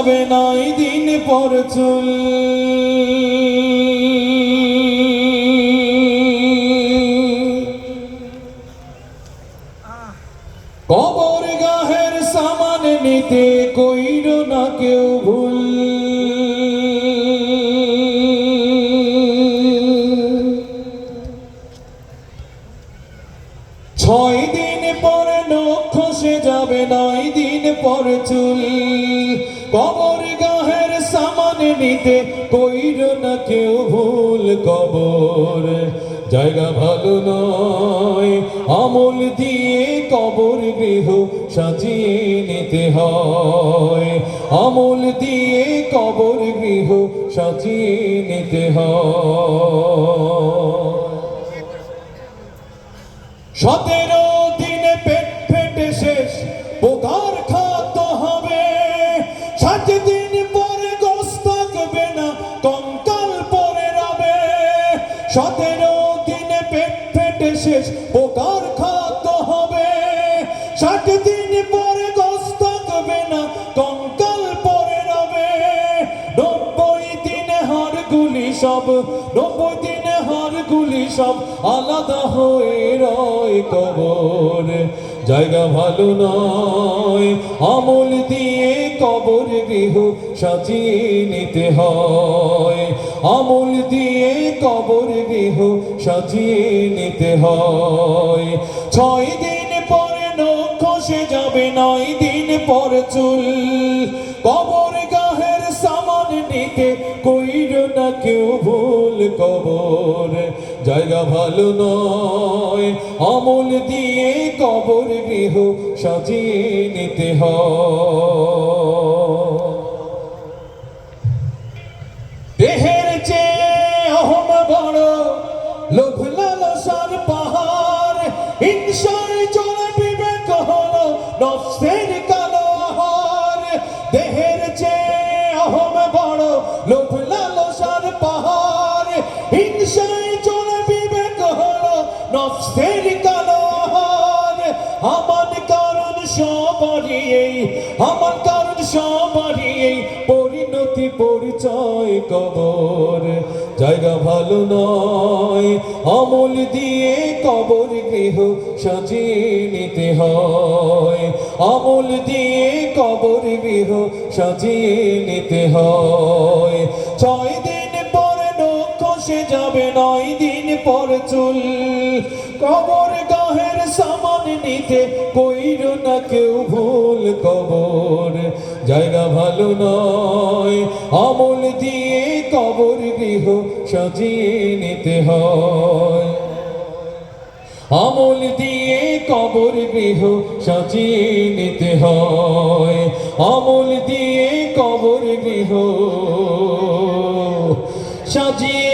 যাবে নাই দিন পর চুল কবর গাহের সামান নিতে কইর না কেউ ভুল ছয় দিন পরে নখ খসে যাবে নাই দিন পর চুল কবর গাহের সামান নিতে কইর না কেউ ভুল কবর জায়গা ভালো নয় আমল দিয়ে কবর গৃহ সাজিয়ে নিতে হয় আমল দিয়ে কবর গৃহ সাজিয়ে নিতে হয় 17 দিনে পেট ফেটে শেষ পোকার খাদ্য হবে 60 দিন পরে গোশত থাকবে না কঙ্কাল পরে রবে 17 দিনে পেট ফেটে শেষ পোকার খাদ্য হবে 60 দিন পরে গোশত থাকবে না কঙ্কাল পরে রবে 90 দিনে হাড়গুলি সব 90 দিনে হাড়গুলি সব আলাদা হয়ে রয় কবর জায়গা ভালো নয় আমল দিয়ে কবর গৃহ সাজিয়ে নিতে হয় আমল দিয়ে কবর গৃহ সাজিয়ে নিতে হয় 6 দিন পরে নখ খসে যাবে 9 দিন পর চুল কবর গাহের সামান নিতে কইর না কেউ ভুল কবর জায়গা ভালো নয় আমল দিয়ে কবর গৃহ সাজিয়ে নিতে হয় দেহের চেয়ে অহম বড় লোভ লালসার পাহাড় হিংসার চলে বিবেক হলো নফসের কালো আহার দেহের চেয়ে অহম বড় লোভ লালসার পাহাড় হিংসায় চলে বিবেক হলো নফসের কালো আহার আমার কারণ সবারই এই আমার কারণ সবারই এই পরিণতি পরিচয় কবর জায়গা ভালো নয় আমল দিয়ে কবর গৃহ সাজিয়ে নিতে হয় আমল দিয়ে কবর গৃহ সাজিয়ে নিতে হয় 6 দিন পরে নখ খসে যাবে 9 দিন পর চুল কবর গাহের সামান নিতে কইর না কেউ ভুল কবর জায়গা ভালো নয় আমল দিয়ে কবর গৃহ সাজিয়ে নিতে হয় আমল দিয়ে কবর গৃহ সাজিয়ে নিতে হয় আমল দিয়ে কবর গৃহ সাজিয়ে